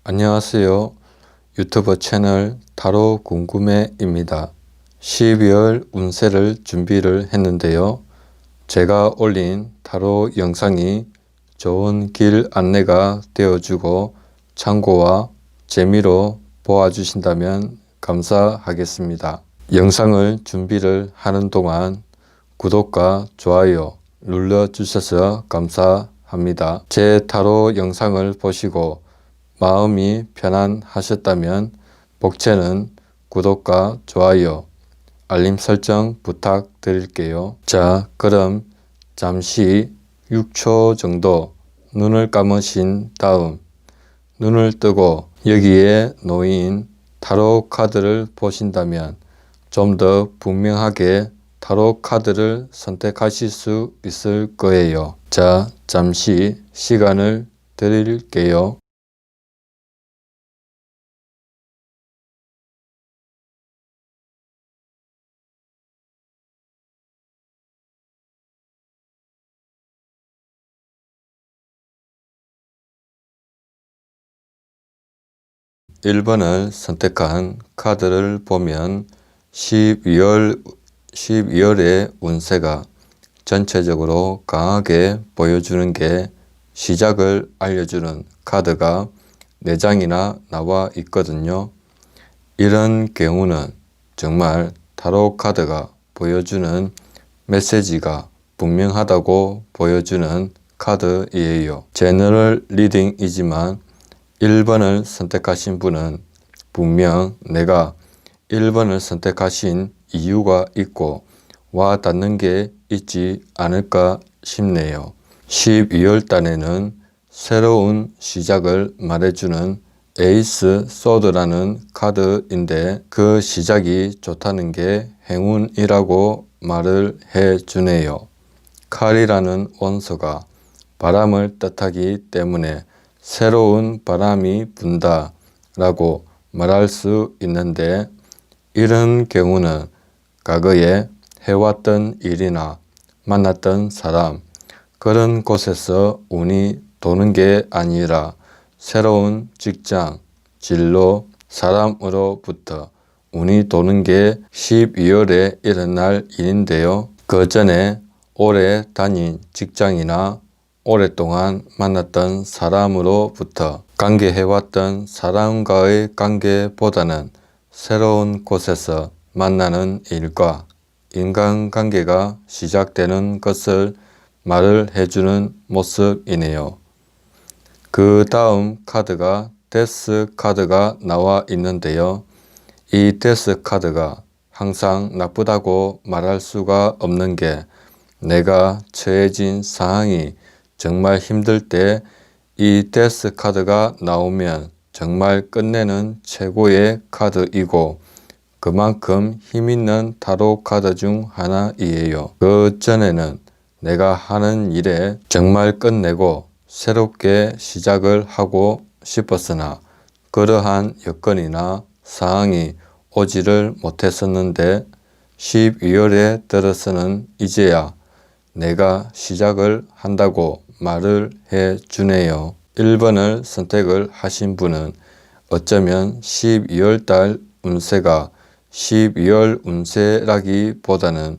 안녕하세요. 유튜브 채널 타로 궁금해입니다. 12월 운세를 준비를 했는데요. 제가 올린 타로 영상이 좋은 길 안내가 되어주고 참고와 재미로 보아주신다면 감사하겠습니다. 영상을 준비를 하는 동안 구독과 좋아요 눌러주셔서 감사합니다. 제 타로 영상을 보시고 마음이 편안하셨다면 복채는 구독과 좋아요, 알림 설정 부탁드릴게요. 자, 그럼 잠시 6초 정도 눈을 감으신 다음 눈을 뜨고 여기에 놓인 타로 카드를 보신다면 좀 더 분명하게 타로 카드를 선택하실 수 있을 거예요. 자, 잠시 시간을 드릴게요. 1번을 선택한 카드를 보면 12월의 운세가 전체적으로 강하게 보여주는 게 시작을 알려주는 카드가 4장이나 나와 있거든요. 이런 경우는 정말 타로 카드가 보여주는 메시지가 분명하다고 보여주는 카드이에요. 제너럴 리딩이지만 1번을 선택하신 분은 분명 내가 1번을 선택하신 이유가 있고 와 닿는 게 있지 않을까 싶네요. 12월 달에는 새로운 시작을 말해주는 에이스 소드라는 카드인데 그 시작이 좋다는 게 행운이라고 말을 해주네요. 칼이라는 원소가 바람을 뜻하기 때문에 새로운 바람이 분다 라고 말할 수 있는데 이런 경우는 과거에 해왔던 일이나 만났던 사람 그런 곳에서 운이 도는 게 아니라 새로운 직장, 진로, 사람으로부터 운이 도는 게 12월에 일어날 일인데요. 그 전에 오래 다닌 직장이나 오랫동안 만났던 사람으로부터 관계해왔던 사람과의 관계보다는 새로운 곳에서 만나는 일과 인간관계가 시작되는 것을 말을 해주는 모습이네요. 그 다음 카드가 데스 카드가 나와 있는데요. 이 데스 카드가 항상 나쁘다고 말할 수가 없는 게 내가 처해진 상황이 정말 힘들 때 이 데스 카드가 나오면 정말 끝내는 최고의 카드이고 그만큼 힘있는 타로 카드 중 하나이에요. 그 전에는 내가 하는 일에 정말 끝내고 새롭게 시작을 하고 싶었으나 그러한 여건이나 상황이 오지를 못했었는데 12월에 들어서는 이제야 내가 시작을 한다고 말을 해주네요. 1번을 선택을 하신 분은 어쩌면 12월 달 운세가 12월 운세라기보다는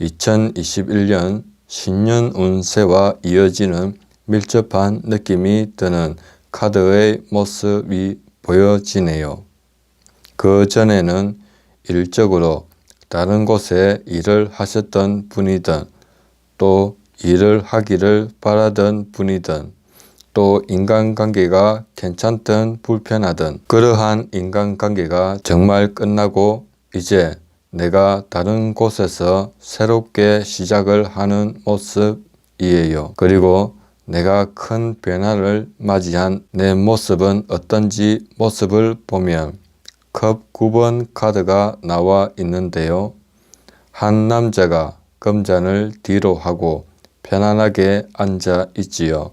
2021년 신년 운세와 이어지는 밀접한 느낌이 드는 카드의 모습이 보여지네요. 그 전에는 일적으로 다른 곳에 일을 하셨던 분이든 또 일을 하기를 바라던 분이든 또 인간관계가 괜찮든 불편하든 그러한 인간관계가 정말 끝나고 이제 내가 다른 곳에서 새롭게 시작을 하는 모습이에요. 그리고 내가 큰 변화를 맞이한 내 모습은 어떤지 모습을 보면 컵 9번 카드가 나와 있는데요. 한 남자가 금잔을 뒤로 하고 편안하게 앉아 있지요.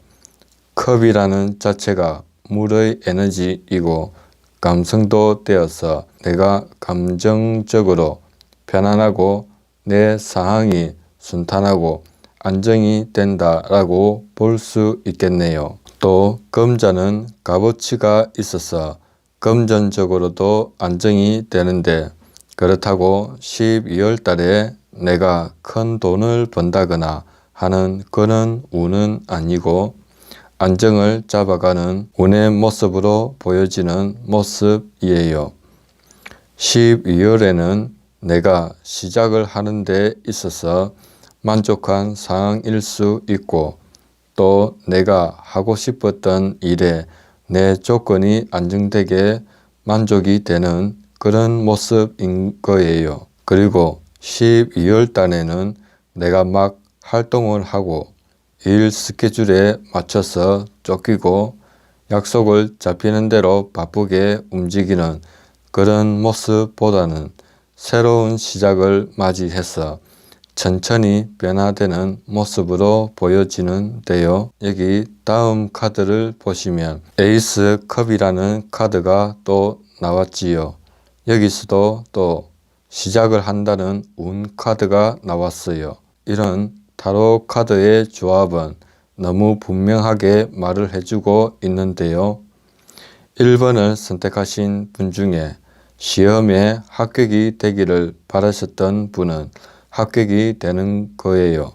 컵이라는 자체가 물의 에너지이고 감성도 되어서 내가 감정적으로 편안하고 내 상황이 순탄하고 안정이 된다라고 볼 수 있겠네요. 또 금자는 값어치가 있어서 금전적으로도 안정이 되는데, 그렇다고 12월 달에 내가 큰 돈을 번다거나 하는 그런 운은 아니고 안정을 잡아가는 운의 모습으로 보여지는 모습이에요. 12월에는 내가 시작을 하는 데 있어서 만족한 상황일 수 있고, 또 내가 하고 싶었던 일에 내 조건이 안정되게 만족이 되는 그런 모습인 거예요. 그리고 12월 달에는 내가 막 활동을 하고 일 스케줄에 맞춰서 쫓기고 약속을 잡히는 대로 바쁘게 움직이는 그런 모습보다는 새로운 시작을 맞이해서 천천히 변화되는 모습으로 보여지는데요. 여기 다음 카드를 보시면 에이스 컵이라는 카드가 또 나왔지요. 여기서도 또 시작을 한다는 운 카드가 나왔어요. 이런 타로 카드의 조합은 너무 분명하게 말을 해주고 있는데요. 1번을 선택하신 분 중에 시험에 합격이 되기를 바라셨던 분은 합격이 되는 거예요.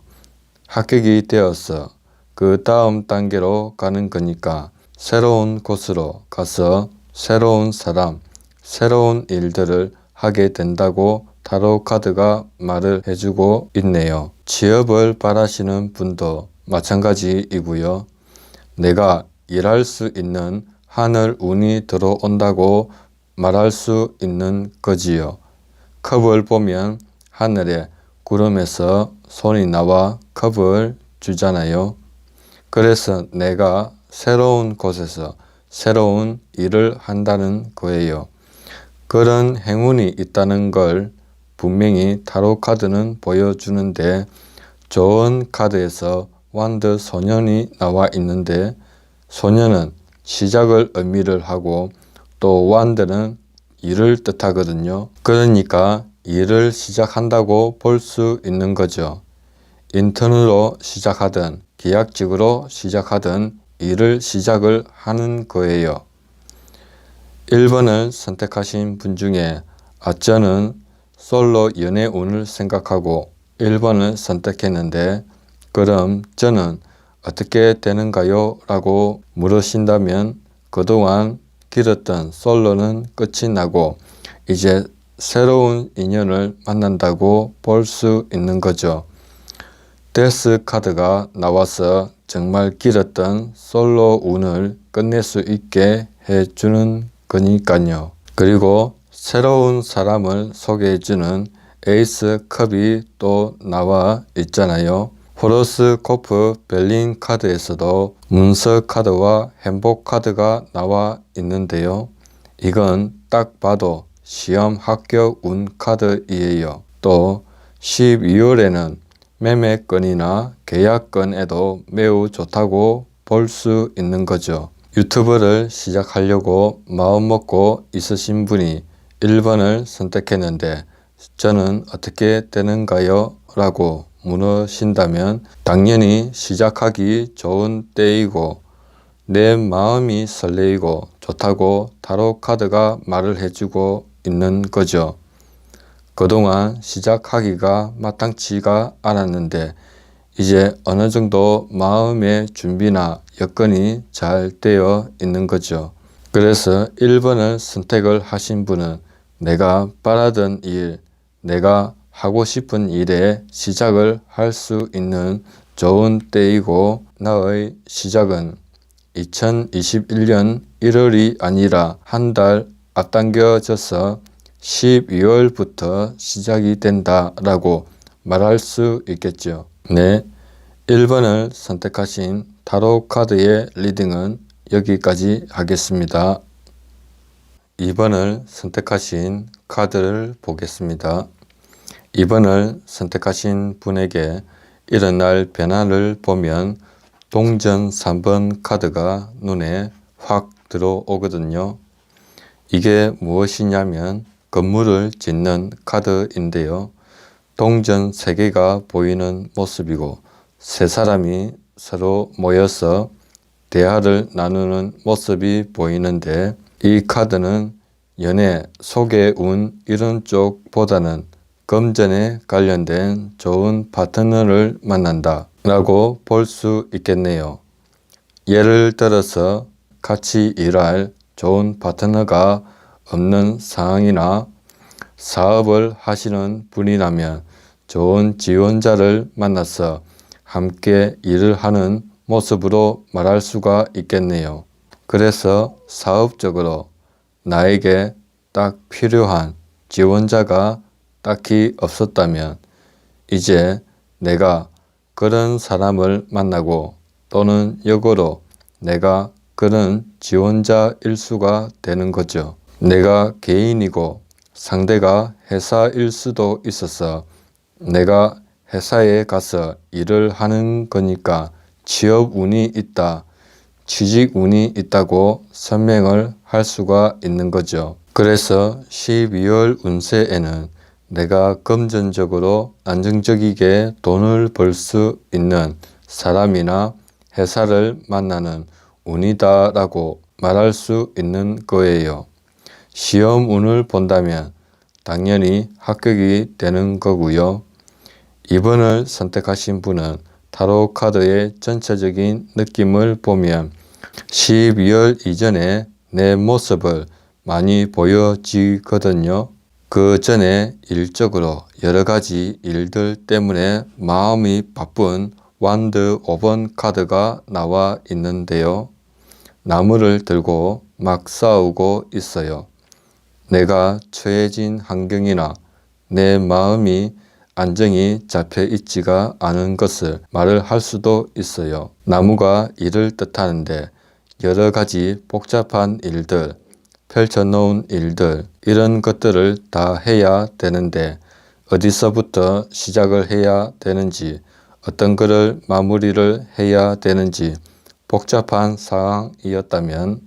합격이 되어서 그 다음 단계로 가는 거니까 새로운 곳으로 가서 새로운 사람, 새로운 일들을 하게 된다고 타로 카드가 말을 해주고 있네요. 취업을 바라시는 분도 마찬가지이고요. 내가 일할 수 있는 하늘 운이 들어온다고 말할 수 있는 거지요. 컵을 보면 하늘에 구름에서 손이 나와 컵을 주잖아요. 그래서 내가 새로운 곳에서 새로운 일을 한다는 거예요. 그런 행운이 있다는 걸 분명히 타로 카드는 보여주는데, 좋은 카드에서 완드 소년이 나와 있는데, 소년은 시작을 의미를 하고 또 완드는 일을 뜻하거든요. 그러니까 일을 시작한다고 볼 수 있는 거죠. 인턴으로 시작하든 계약직으로 시작하든 일을 시작을 하는 거예요. 1번을 선택하신 분 중에 저는 솔로 연애운을 생각하고 1번을 선택했는데, 그럼 저는 어떻게 되는가요? 라고 물으신다면 그동안 길었던 솔로는 끝이 나고 이제 새로운 인연을 만난다고 볼 수 있는 거죠. 데스 카드가 나와서 정말 길었던 솔로 운을 끝낼 수 있게 해주는 거니까요. 그리고 새로운 사람을 소개해주는 에이스 컵이 또 나와 있잖아요. 호로스코프 벨린 카드에서도 문서 카드와 행복 카드가 나와 있는데요. 이건 딱 봐도 시험 합격 운 카드이에요. 또 12월에는 매매건이나 계약건에도 매우 좋다고 볼 수 있는 거죠. 유튜브를 시작하려고 마음먹고 있으신 분이 1번을 선택했는데 저는 어떻게 되는가요? 라고 물으신다면 당연히 시작하기 좋은 때이고 내 마음이 설레이고 좋다고 타로 카드가 말을 해주고 있는 거죠. 그동안 시작하기가 마땅치가 않았는데 이제 어느 정도 마음의 준비나 여건이 잘 되어 있는 거죠. 그래서 1번을 선택을 하신 분은 내가 바라던 일, 내가 하고 싶은 일에 시작을 할 수 있는 좋은 때이고, 나의 시작은 2021년 1월이 아니라 한 달 앞당겨져서 12월부터 시작이 된다라고 말할 수 있겠죠. 네, 1번을 선택하신 타로 카드의 리딩은 여기까지 하겠습니다. 2번을 선택하신 카드를 보겠습니다. 2번을 선택하신 분에게 일어날 변화를 보면 동전 3번 카드가 눈에 확 들어오거든요. 이게 무엇이냐면 건물을 짓는 카드인데요. 동전 3개가 보이는 모습이고 세 사람이 서로 모여서 대화를 나누는 모습이 보이는데 이 카드는 연애, 속의 운 이런 쪽보다는 금전에 관련된 좋은 파트너를 만난다 라고 볼 수 있겠네요. 예를 들어서 같이 일할 좋은 파트너가 없는 상황이나 사업을 하시는 분이라면 좋은 지원자를 만나서 함께 일을 하는 모습으로 말할 수가 있겠네요. 그래서 사업적으로 나에게 딱 필요한 지원자가 딱히 없었다면 이제 내가 그런 사람을 만나고 또는 역으로 내가 그런 지원자일 수가 되는 거죠. 내가 개인이고 상대가 회사일 수도 있어서 내가 회사에 가서 일을 하는 거니까 취업 운이 있다, 취직 운이 있다고 설명을 할 수가 있는 거죠. 그래서 12월 운세에는 내가 금전적으로 안정적이게 돈을 벌 수 있는 사람이나 회사를 만나는 운이다 라고 말할 수 있는 거예요. 시험 운을 본다면 당연히 합격이 되는 거고요. 2번을 선택하신 분은 타로 카드의 전체적인 느낌을 보면 12월 이전에 내 모습을 많이 보여지거든요. 그 전에 일적으로 여러 가지 일들 때문에 마음이 바쁜 완드 5번 카드가 나와 있는데요. 나무를 들고 막 싸우고 있어요. 내가 처해진 환경이나 내 마음이 안정이 잡혀 있지가 않은 것을 말을 할 수도 있어요. 나무가 일을 뜻하는데 여러 가지 복잡한 일들, 펼쳐놓은 일들 이런 것들을 다 해야 되는데 어디서부터 시작을 해야 되는지 어떤 것을 마무리를 해야 되는지 복잡한 상황이었다면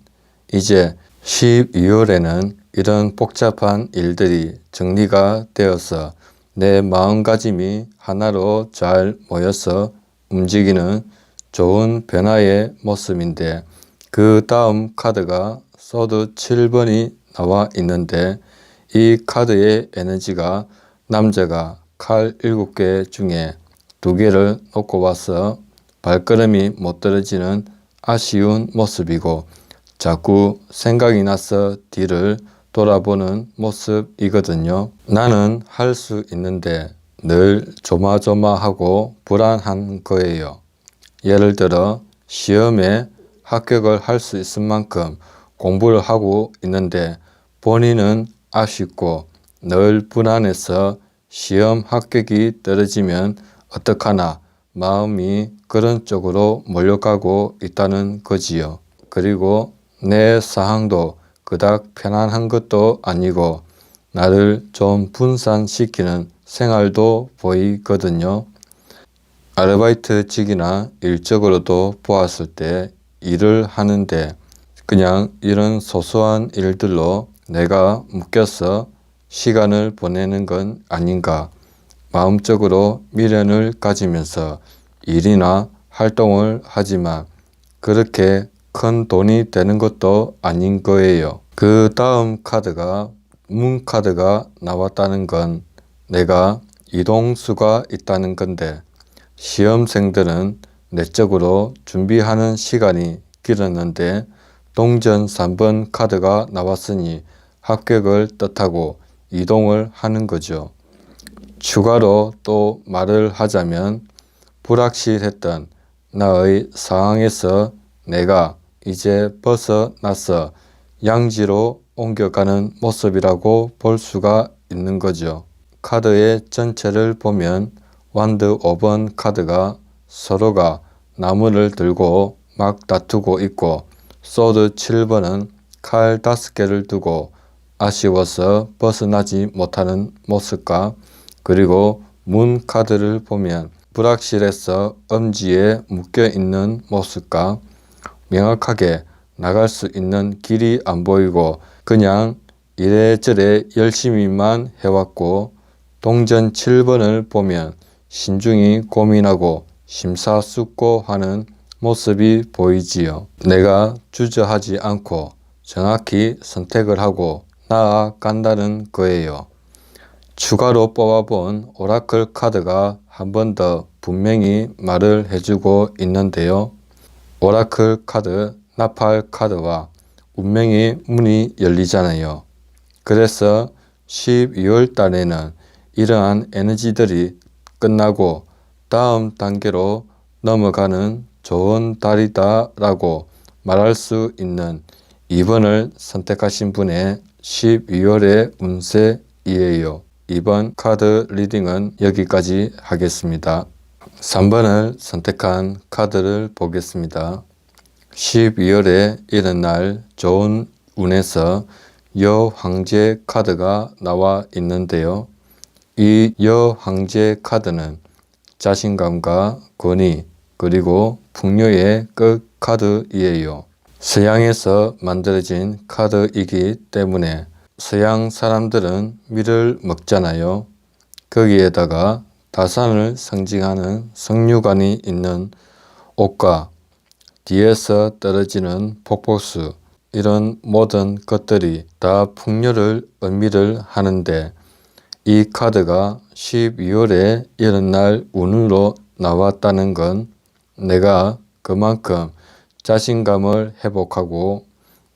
이제 12월에는 이런 복잡한 일들이 정리가 되어서 내 마음가짐이 하나로 잘 모여서 움직이는 좋은 변화의 모습인데 그 다음 카드가 소드 7번이 나와 있는데 이 카드의 에너지가 남자가 칼 7개 중에 2개를 놓고 와서 발걸음이 못 떨어지는 아쉬운 모습이고 자꾸 생각이 나서 뒤를 돌아보는 모습이거든요. 나는 할 수 있는데 늘 조마조마하고 불안한 거예요. 예를 들어 시험에 합격을 할 수 있을 만큼 공부를 하고 있는데 본인은 아쉽고 늘 불안해서 시험 합격이 떨어지면 어떡하나 마음이 그런 쪽으로 몰려가고 있다는 거지요. 그리고 내 상황도 그닥 편안한 것도 아니고 나를 좀 분산시키는 생활도 보이거든요. 아르바이트직이나 일적으로도 보았을 때 일을 하는데 그냥 이런 소소한 일들로 내가 묶여서 시간을 보내는 건 아닌가. 마음적으로 미련을 가지면서 일이나 활동을 하지만 그렇게 큰 돈이 되는 것도 아닌 거예요. 그 다음 카드가 문 카드가 나왔다는 건 내가 이동수가 있다는 건데 시험생들은 내적으로 준비하는 시간이 길었는데 동전 3번 카드가 나왔으니 합격을 뜻하고 이동을 하는 거죠. 추가로 또 말을 하자면 불확실했던 나의 상황에서 내가 이제 벗어나서 양지로 옮겨가는 모습이라고 볼 수가 있는 거죠. 카드의 전체를 보면 완드 5번 카드가 서로가 나무를 들고 막 다투고 있고 소드 7번은 칼 5개를 두고 아쉬워서 벗어나지 못하는 모습과 그리고 문 카드를 보면 불확실해서 엄지에 묶여있는 모습과 명확하게 나갈 수 있는 길이 안 보이고 그냥 이래저래 열심히만 해왔고 동전 7번을 보면 신중히 고민하고 심사숙고하는 모습이 보이지요. 내가 주저하지 않고 정확히 선택을 하고 나아간다는 거예요. 추가로 뽑아본 오라클 카드가 한 번 더 분명히 말을 해주고 있는데요. 오라클 카드, 나팔 카드와 운명의 문이 열리잖아요. 그래서 12월 달에는 이러한 에너지들이 끝나고 다음 단계로 넘어가는 좋은 달이다 라고 말할 수 있는 2번을 선택하신 분의 12월의 운세이에요. 이번 카드 리딩은 여기까지 하겠습니다. 3번을 선택한 카드를 보겠습니다. 12월에 이른 날 좋은 운에서 여황제 카드가 나와 있는데요. 이 여황제 카드는 자신감과 권위 그리고 풍요의 끝 카드이에요. 서양에서 만들어진 카드이기 때문에 서양 사람들은 밀을 먹잖아요. 거기에다가 다산을 상징하는 석류관이 있는 옷과 뒤에서 떨어지는 폭포수, 이런 모든 것들이 다 풍요를 의미를 하는데 이 카드가 12월에 이른 날 운으로 나왔다는 건 내가 그만큼 자신감을 회복하고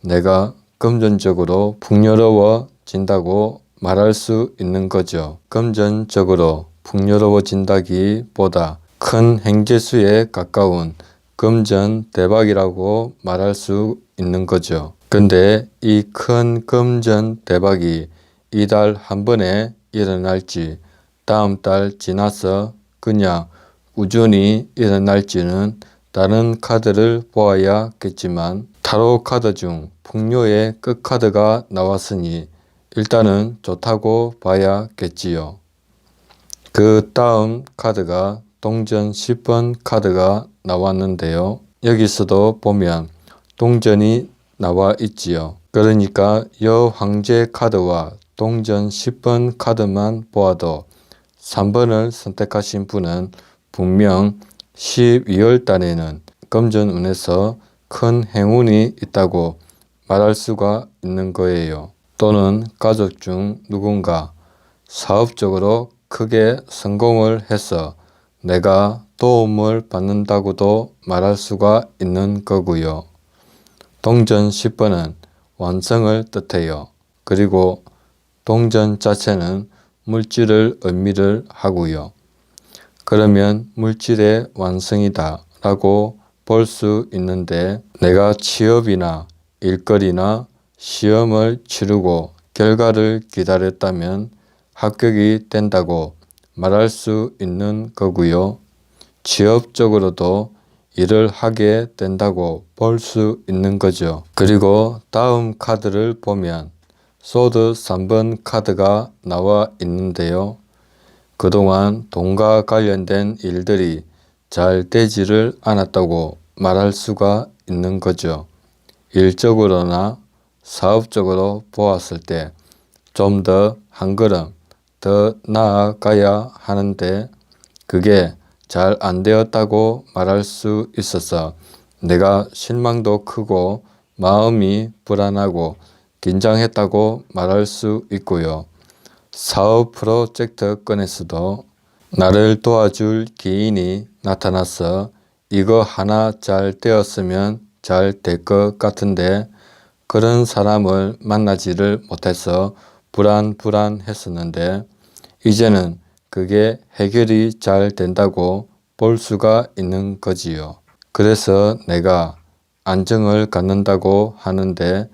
내가 금전적으로 풍요로워진다고 말할 수 있는 거죠. 금전적으로 풍요로워진다기보다 큰 행재수에 가까운 금전 대박이라고 말할 수 있는 거죠. 근데 이 큰 금전 대박이 이달 한 번에 일어날지 다음 달 지나서 그냥 꾸준히 일어날지는 다른 카드를 보아야겠지만 타로 카드 중 풍요의 끝 카드가 나왔으니 일단은 좋다고 봐야겠지요. 그 다음 카드가 동전 10번 카드가 나왔는데요. 여기서도 보면 동전이 나와 있지요. 그러니까 여황제 카드와 동전 10번 카드만 보아도 3번을 선택하신 분은 분명 12월 달에는 금전운에서 큰 행운이 있다고 말할 수가 있는 거예요. 또는 가족 중 누군가 사업적으로 크게 성공을 해서 내가 도움을 받는다고도 말할 수가 있는 거고요. 동전 10번은 완성을 뜻해요. 그리고 동전 자체는 물질을 의미를 하고요. 그러면 물질의 완성이다 라고 볼 수 있는데 내가 취업이나 일거리나 시험을 치르고 결과를 기다렸다면 합격이 된다고 말할 수 있는 거고요. 취업적으로도 일을 하게 된다고 볼 수 있는 거죠. 그리고 다음 카드를 보면 소드 3번 카드가 나와 있는데요. 그동안 돈과 관련된 일들이 잘 되지를 않았다고 말할 수가 있는 거죠. 일적으로나 사업적으로 보았을 때 좀 더 한 걸음 더 나아가야 하는데 그게 잘 안 되었다고 말할 수 있어서 내가 실망도 크고 마음이 불안하고 긴장했다고 말할 수 있고요. 사업 프로젝트 건에서도 나를 도와줄 기인이 나타나서 이거 하나 잘 되었으면 잘 될 것 같은데 그런 사람을 만나지를 못해서 불안했었는데 이제는 그게 해결이 잘 된다고 볼 수가 있는 거지요. 그래서 내가 안정을 갖는다고 하는데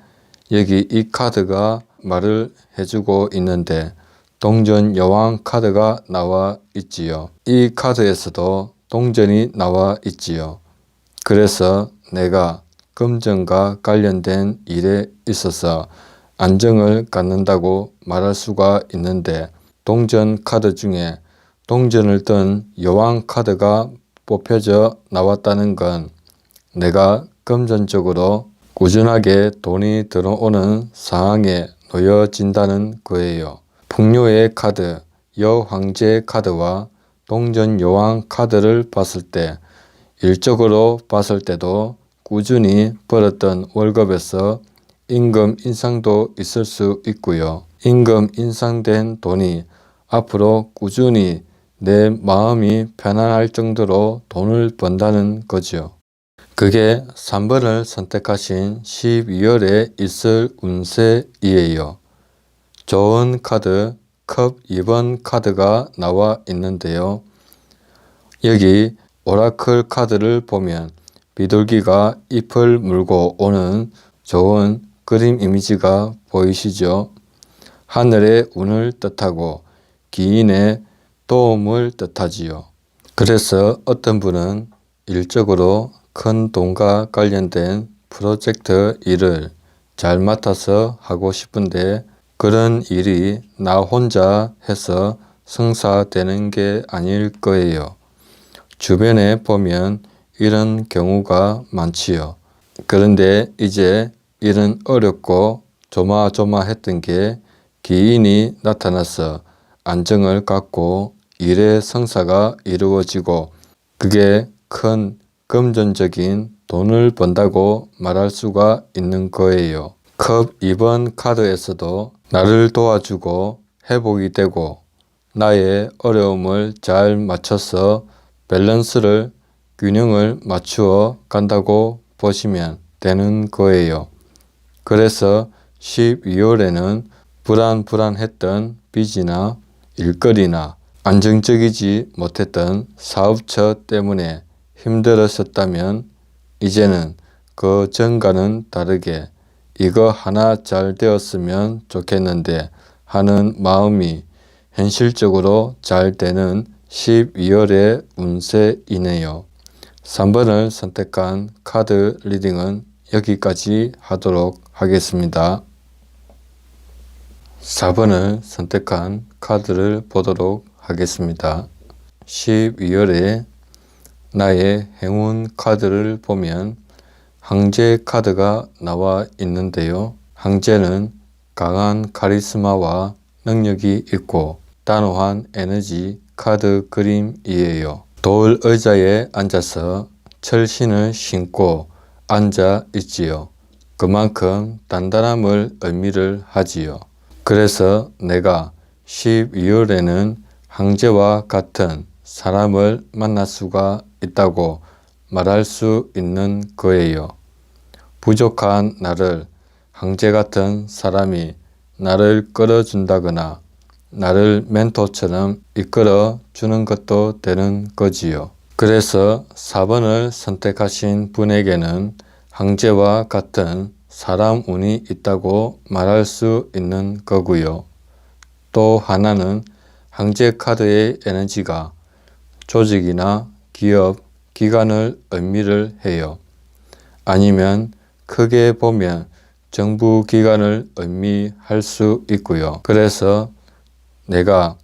여기 이 카드가 말을 해주고 있는데 동전 여왕 카드가 나와 있지요. 이 카드에서도 동전이 나와 있지요. 그래서 내가 금전과 관련된 일에 있어서 안정을 갖는다고 말할 수가 있는데 동전 카드 중에 동전을 든 여왕 카드가 뽑혀져 나왔다는 건 내가 금전적으로 꾸준하게 돈이 들어오는 상황에 놓여진다는 거예요. 풍요의 카드, 여황제 카드와 동전 여왕 카드를 봤을 때 일적으로 봤을 때도 꾸준히 벌었던 월급에서 임금 인상도 있을 수 있고요. 임금 인상된 돈이 앞으로 꾸준히 내 마음이 편안할 정도로 돈을 번다는 거죠. 그게 3번을 선택하신 12월에 있을 운세이에요. 좋은 카드 컵 2번 카드가 나와 있는데요. 여기 오라클 카드를 보면 비둘기가 잎을 물고 오는 좋은 그림 이미지가 보이시죠? 하늘의 운을 뜻하고 기인의 도움을 뜻하지요. 그래서 어떤 분은 일적으로 큰 돈과 관련된 프로젝트 일을 잘 맡아서 하고 싶은데 그런 일이 나 혼자 해서 성사되는 게 아닐 거예요. 주변에 보면 이런 경우가 많지요. 그런데 이제 일은 어렵고 조마조마했던 게 기인이 나타나서 안정을 갖고 일의 성사가 이루어지고 그게 큰 금전적인 돈을 번다고 말할 수가 있는 거예요. 컵 2번 카드에서도 나를 도와주고 회복이 되고 나의 어려움을 잘 맞춰서 밸런스를 균형을 맞추어 간다고 보시면 되는 거예요. 그래서 12월에는 불안했던 빚이나 일거리나 안정적이지 못했던 사업처 때문에 힘들었었다면 이제는 그 전과는 다르게 이거 하나 잘 되었으면 좋겠는데 하는 마음이 현실적으로 잘 되는 12월의 운세이네요. 3번을 선택한 카드 리딩은 여기까지 하도록 하겠습니다. 4번을 선택한 카드를 보도록 하겠습니다. 12월에 나의 행운 카드를 보면 황제 카드가 나와 있는데요. 황제는 강한 카리스마와 능력이 있고 단호한 에너지 카드 그림이에요. 돌 의자에 앉아서 철신을 신고 앉아 있지요. 그만큼 단단함을 의미를 하지요. 그래서 내가 12월에는 황제와 같은 사람을 만날 수가 있다고 말할 수 있는 거예요. 부족한 나를 황제 같은 사람이 나를 끌어준다거나 나를 멘토처럼 이끌어 주는 것도 되는 거지요. 그래서 4번을 선택하신 분에게는 황제와 같은 사람 운이 있다고 말할 수 있는 거고요. 또 하나는 황제 카드의 에너지가 조직이나 기업, 기관을 의미를 해요. 아니면 크게 보면 정부 기관을 의미할 수 있고요. 그래서 내가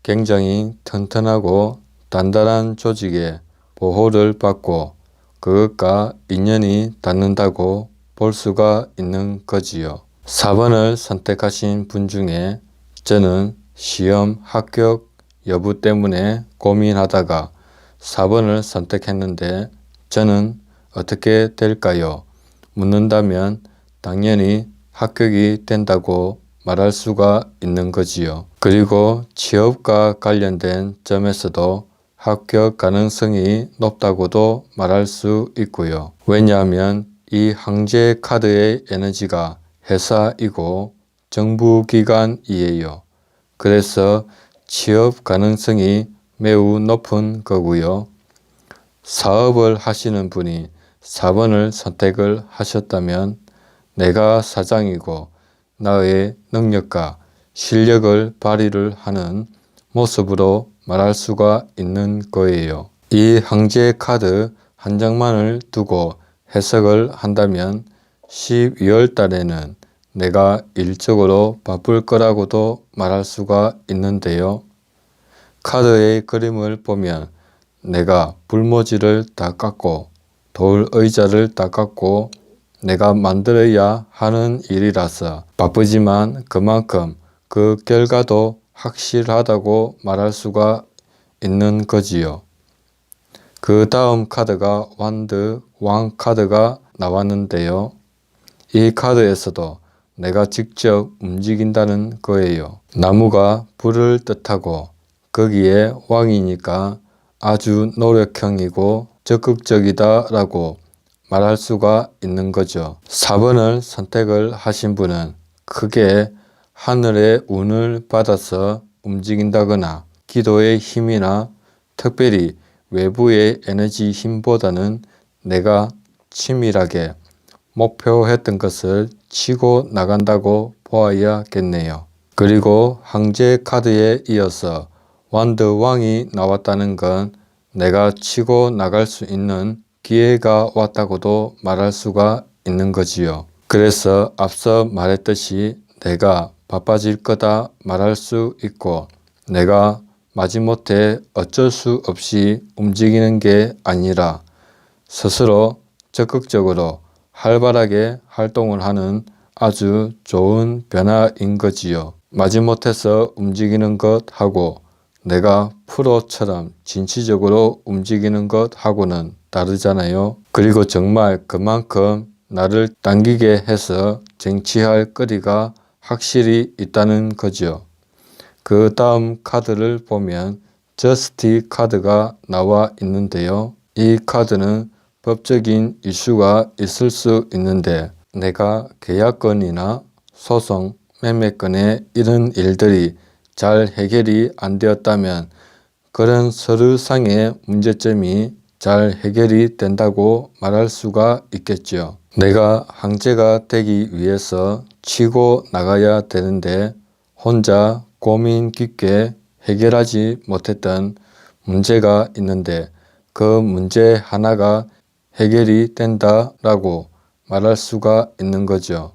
굉장히 튼튼하고 단단한 조직의 보호를 받고 그것과 인연이 닿는다고 볼 수가 있는 거지요. 4번을 선택하신 분 중에 저는 시험 합격 여부 때문에 고민하다가 4번을 선택했는데 저는 어떻게 될까요? 묻는다면 당연히 합격이 된다고 말할 수가 있는 거지요. 그리고 취업과 관련된 점에서도 합격 가능성이 높다고도 말할 수 있고요. 왜냐하면 이 황제 카드의 에너지가 회사이고 정부기관이에요. 그래서 취업 가능성이 매우 높은 거고요. 사업을 하시는 분이 4번을 선택을 하셨다면 내가 사장이고 나의 능력과 실력을 발휘를 하는 모습으로 말할 수가 있는 거예요. 이 황제 카드 한 장만을 두고 해석을 한다면 12월 달에는 내가 일적으로 바쁠 거라고도 말할 수가 있는데요. 카드의 그림을 보면 내가 불모지를 다 깎고 돌 의자를 다 깎고 내가 만들어야 하는 일이라서 바쁘지만 그만큼 그 결과도 확실하다고 말할 수가 있는 거지요. 그 다음 카드가 완드 왕 카드가 나왔는데요. 이 카드에서도 내가 직접 움직인다는 거예요. 나무가 불을 뜻하고 거기에 왕이니까 아주 노력형이고 적극적이다 라고 말할 수가 있는 거죠. 4번을 선택을 하신 분은 크게 하늘의 운을 받아서 움직인다거나 기도의 힘이나 특별히 외부의 에너지 힘보다는 내가 치밀하게 목표했던 것을 치고 나간다고 보아야겠네요. 그리고 황제 카드에 이어서 완드 왕이 나왔다는 건 내가 치고 나갈 수 있는 기회가 왔다고도 말할 수가 있는 거지요. 그래서 앞서 말했듯이 내가 바빠질 거다 말할 수 있고 내가 마지못해 어쩔 수 없이 움직이는 게 아니라 스스로 적극적으로 활발하게 활동을 하는 아주 좋은 변화인 거지요. 마지못해서 움직이는 것하고 내가 프로처럼 진취적으로 움직이는 것하고는 다르잖아요. 그리고 정말 그만큼 나를 당기게 해서 쟁취할 거리가 확실히 있다는 거죠. 그 다음 카드를 보면 저스티 카드가 나와 있는데요. 이 카드는 법적인 이슈가 있을 수 있는데 내가 계약건이나 소송, 매매건에 이런 일들이 잘 해결이 안 되었다면 그런 서류상의 문제점이 잘 해결이 된다고 말할 수가 있겠죠. 내가 황제가 되기 위해서 치고 나가야 되는데 혼자 고민 깊게 해결하지 못했던 문제가 있는데 그 문제 하나가 해결이 된다라고 말할 수가 있는 거죠.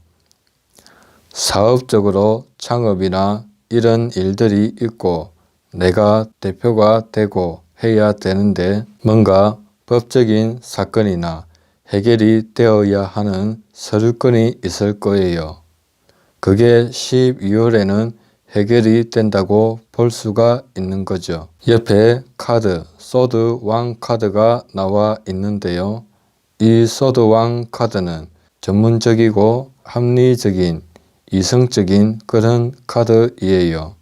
사업적으로 창업이나 이런 일들이 있고 내가 대표가 되고 해야 되는데 뭔가 법적인 사건이나 해결이 되어야 하는 서류건이 있을 거예요. 그게 12월에는 해결이 된다고 볼 수가 있는 거죠. 옆에 카드, 소드 왕 카드가 나와 있는데요. 이 소드 왕 카드는 전문적이고 합리적인 이성적인 그런 카드이에요.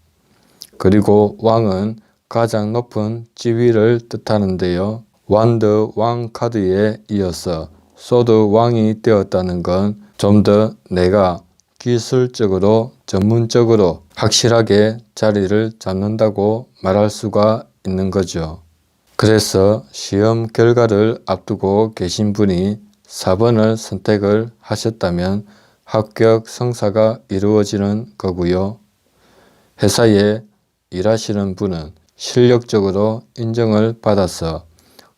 그리고 왕은 가장 높은 지위를 뜻하는데요. 완드 왕 카드에 이어서 소드 왕이 되었다는 건 좀 더 내가 기술적으로 전문적으로 확실하게 자리를 잡는다고 말할 수가 있는 거죠. 그래서 시험 결과를 앞두고 계신 분이 4번을 선택을 하셨다면 합격 성사가 이루어지는 거고요. 회사에 일하시는 분은 실력적으로 인정을 받아서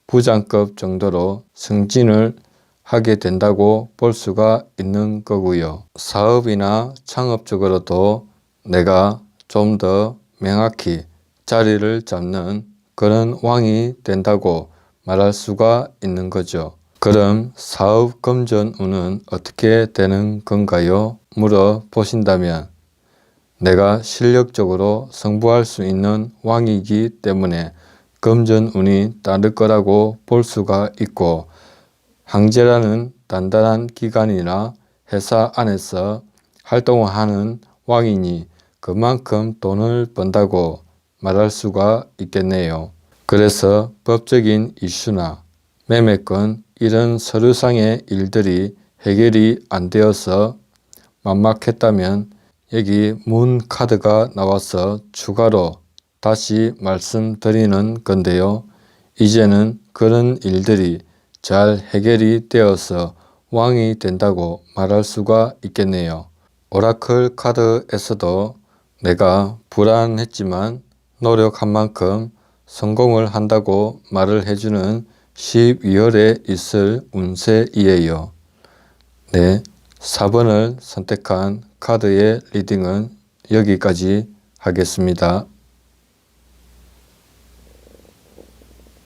부장급 정도로 승진을 하게 된다고 볼 수가 있는 거고요. 사업이나 창업적으로도 내가 좀 더 명확히 자리를 잡는 그런 왕이 된다고 말할 수가 있는 거죠. 그럼 사업 금전 운은 어떻게 되는 건가요? 물어보신다면 내가 실력적으로 승부할 수 있는 왕이기 때문에 금전 운이 따를 거라고 볼 수가 있고 황제라는 단단한 기관이나 회사 안에서 활동을 하는 왕이니 그만큼 돈을 번다고 말할 수가 있겠네요. 그래서 법적인 이슈나 매매건 이런 서류상의 일들이 해결이 안 되어서 막막했다면 여기 문 카드가 나와서 추가로 다시 말씀드리는 건데요. 이제는 그런 일들이 잘 해결이 되어서 왕이 된다고 말할 수가 있겠네요. 오라클 카드에서도 내가 불안했지만 노력한 만큼 성공을 한다고 말을 해주는 12월에 있을 운세이에요. 네, 4번을 선택한 카드의 리딩은 여기까지 하겠습니다.